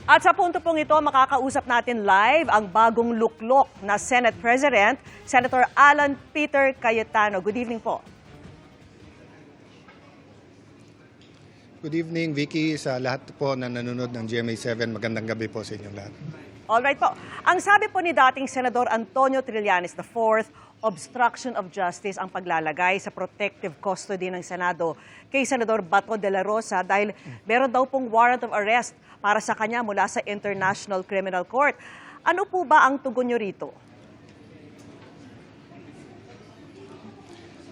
At sa punto pong ito, makakausap natin live ang bagong luklok na Senate President, Senator Alan Peter Cayetano. Good evening po. Good evening, Vicky, sa lahat po na nanonood ng GMA7. Magandang gabi po sa inyong lahat. Alright po. Ang sabi po ni dating Senador Antonio Trillanes IV, obstruction of justice ang paglalagay sa protective custody ng Senado kay Senador Bato de la Rosa dahil meron daw pong warrant of arrest para sa kanya mula sa International Criminal Court. Ano po ba ang tugon nyo rito?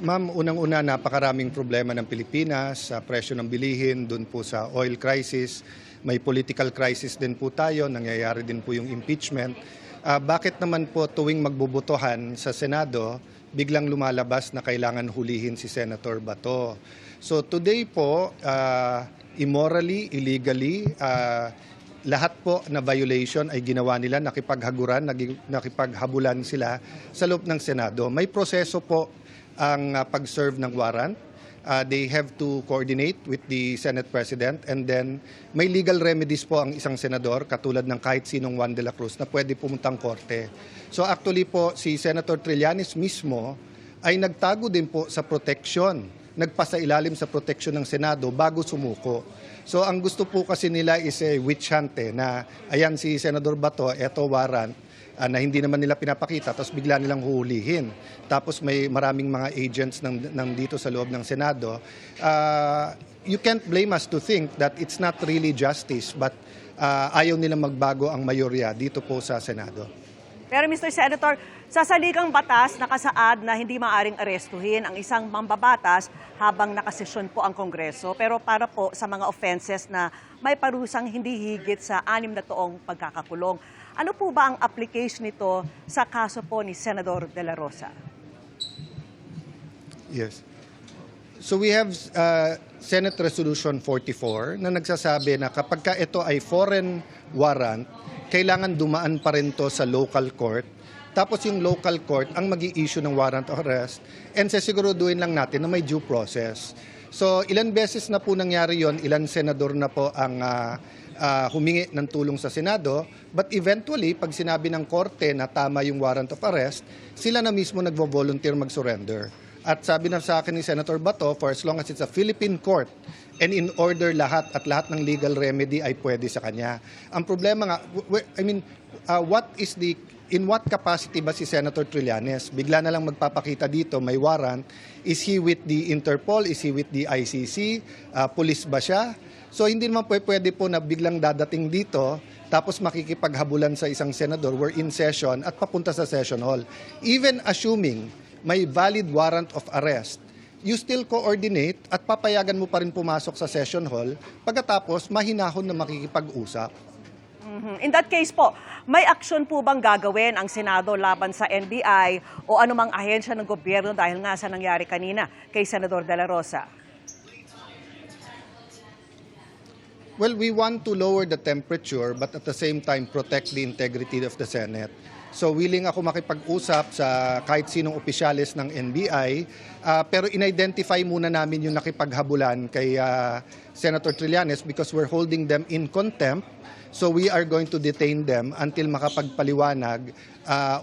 Ma'am, unang-una, napakaraming problema ng Pilipinas sa presyo ng bilihin, dun po sa oil crisis. May political crisis din po tayo, nangyayari din po yung impeachment. Bakit naman po tuwing magbubutuhan sa Senado, biglang lumalabas na kailangan hulihin si Senator Bato? So today po, immorally, illegally, lahat po na violation ay ginawa nila, nakipaghabulan sila sa loob ng Senado. May proseso po ang pag-serve ng warrant. They have to coordinate with the Senate President, and then may legal remedies po ang isang senador katulad ng kahit sinong Juan de la Cruz na pwede pumuntang korte. So actually po si Senator Trillanes mismo ay nagtago din po sa protection, nagpasailalim sa protection ng Senado bago sumuko. So ang gusto po kasi nila is a witch hunt na ayan si Senador Bato, eto warrant, na hindi naman nila pinapakita, tapos bigla nilang huhulihin. Tapos may maraming mga agents ng dito sa loob ng Senado. You can't blame us to think that it's not really justice, but ayaw nilang magbago ang mayorya dito po sa Senado. Pero Mr. Senator, sa saligang batas nakasaad na hindi maaring arestuhin ang isang mambabatas habang nakasesyon po ang Kongreso. Pero para po sa mga offenses na may parusang hindi higit sa 6 na taong pagkakakulong. Ano po ba ang application nito sa kaso po ni Senador de la Rosa? Yes. So we have Senate Resolution 44 na nagsasabi na kapag ka ito ay foreign warrant, kailangan dumaan pa rin to sa local court. Tapos yung local court ang mag-i-issue ng warrant of arrest, and sasiguruduhin lang natin na may due process. So ilan beses na po nangyari yon, ilan senador na po ang humingi ng tulong sa Senado, but eventually, pag sinabi ng korte na tama yung warrant of arrest, sila na mismo nagvo-volunteer mag-surrender. At sabi na sa akin ni Senator Bato, for as long as it's a Philippine court, and in order lahat ng legal remedy ay pwede sa kanya. Ang problema nga, in what capacity ba si Senator Trillanes? Bigla na lang magpapakita dito, may warrant. Is he with the Interpol? Is he with the ICC? Police ba siya? So hindi naman pwede po na biglang dadating dito tapos makikipaghabulan sa isang senador, we're in session at papunta sa session hall. Even assuming may valid warrant of arrest, you still coordinate at papayagan mo pa rin pumasok sa session hall pagkatapos mahinahon na makikipag-usap. In that case po, may aksyon po bang gagawin ang Senado laban sa NBI o anumang ahensya ng gobyerno dahil nga sa nangyari kanina kay Senador de la Rosa? Well, we want to lower the temperature but at the same time protect the integrity of the Senate. So willing ako makipag-usap sa kahit sinong opisyalis ng NBI, pero in-identify muna namin yung nakipaghabulan kay Senator Trillanes because we're holding them in contempt. So we are going to detain them until makapagpaliwanag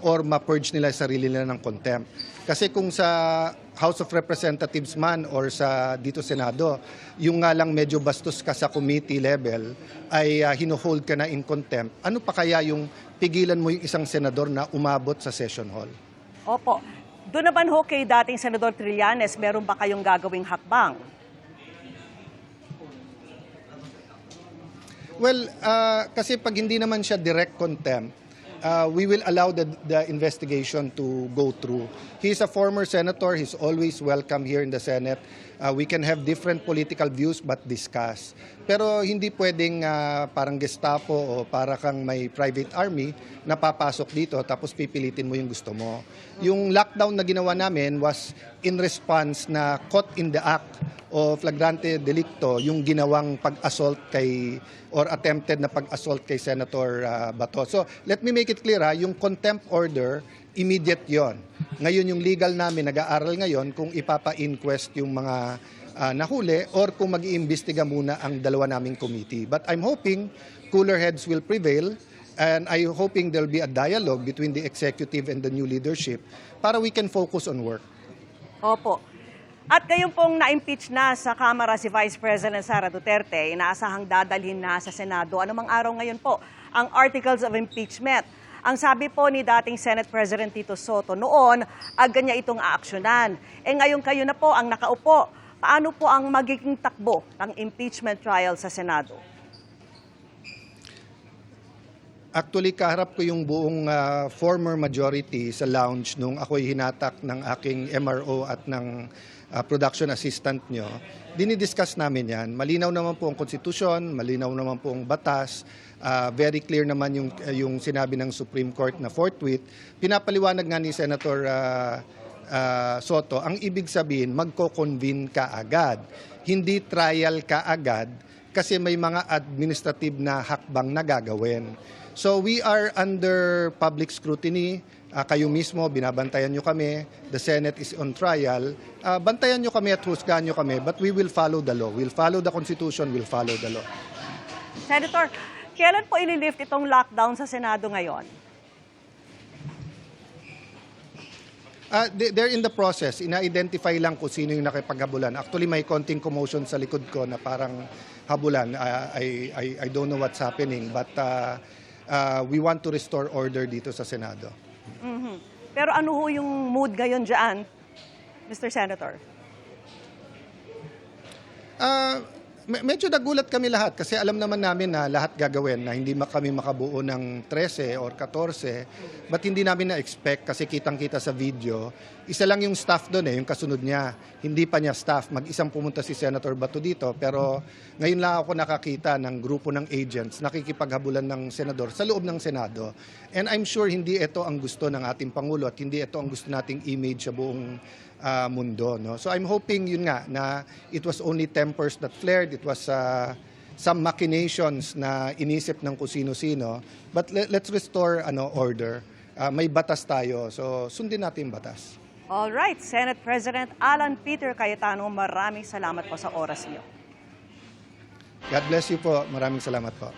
or ma-purge nila sarili nila ng contempt. Kasi kung sa House of Representatives man or sa dito Senado, yung nga lang medyo bastos ka sa committee level ay hinuhold ka na in contempt, ano pa kaya yung pigilan mo yung isang senador na umabot sa session hall? Opo. Doon naman ho kay dating Senador Trillanes, meron ba kayong gagawing hakbang? Well, kasi pag hindi naman siya direct contempt, we will allow the investigation to go through. He's a former senator. He's always welcome here in the Senate. We can have different political views but discuss. Pero hindi pwedeng parang Gestapo o para kang may private army na papasok dito tapos pipilitin mo yung gusto mo. Yung lockdown na ginawa namin was in response na caught in the act o flagrante delicto yung ginawang pag-assault kay or attempted na pag-assault kay Senator Bato. So let me make it clear yung contempt order, immediate yon. Ngayon yung legal namin nag-aaral ngayon kung ipapa-inquest yung mga nahuli or kung mag-iimbestiga muna ang dalawa naming committee. But I'm hoping cooler heads will prevail and I'm hoping there'll be a dialogue between the executive and the new leadership para we can focus on work. Opo. At ngayon pong na-impeach na sa Kamara si Vice President Sara Duterte, inaasahang dadalhin na sa Senado. Anumang araw ngayon po ang Articles of Impeachment. Ang sabi po ni dating Senate President Tito Soto noon, agad niya itong aaksyonan. Ngayon kayo na po ang nakaupo. Paano po ang magiging takbo ng impeachment trial sa Senado? Actually, kaharap ko yung buong former majority sa lounge nung ako'y hinatak ng aking MRO at ng production assistant nyo. Dinidiscuss namin yan. Malinaw naman po ang konstitusyon, malinaw naman po ang batas, very clear naman yung sinabi ng Supreme Court na forthwith. Pinapaliwanag nga ni Senator Soto, ang ibig sabihin, magko-convene ka agad. Hindi trial ka agad kasi may mga administrative na hakbang na gagawin. So we are under public scrutiny. Kayo mismo, binabantayan nyo kami. The Senate is on trial. Bantayan nyo kami at husgahan nyo kami, but we will follow the law. We'll follow the Constitution, we'll follow the law. Senator, kailan po ililift itong lockdown sa Senado ngayon? They're in the process. Ina-identify lang kung sino yung nakipaghabulan. Actually, may konting commotion sa likod ko na parang habulan. I don't know what's happening, but we want to restore order dito sa Senado. Mhm. Pero ano ho yung mood ngayon dyan, Mr. Senator? Medyo nagulat kami lahat kasi alam naman namin na lahat gagawin na hindi kami makabuo ng 13 or 14 but hindi namin na-expect kasi kitang-kita sa video. Isa lang yung staff doon yung kasunod niya. Hindi pa niya staff. Mag-isang pumunta si Senator Bato dito pero ngayon lang ako nakakita ng grupo ng agents nakikipaghabulan ng senador sa loob ng Senado. And I'm sure hindi ito ang gusto ng ating Pangulo at hindi ito ang gusto nating image sa buong mundo. No? So I'm hoping yun nga na it was only tempers that flared, it was some machinations na inisip ng kung sino-sino. But let's restore order. May batas tayo, so sundin natin yung batas. All right, Senate President Alan Peter Cayetano, maraming salamat po sa oras niyo. God bless you po. Maraming salamat po.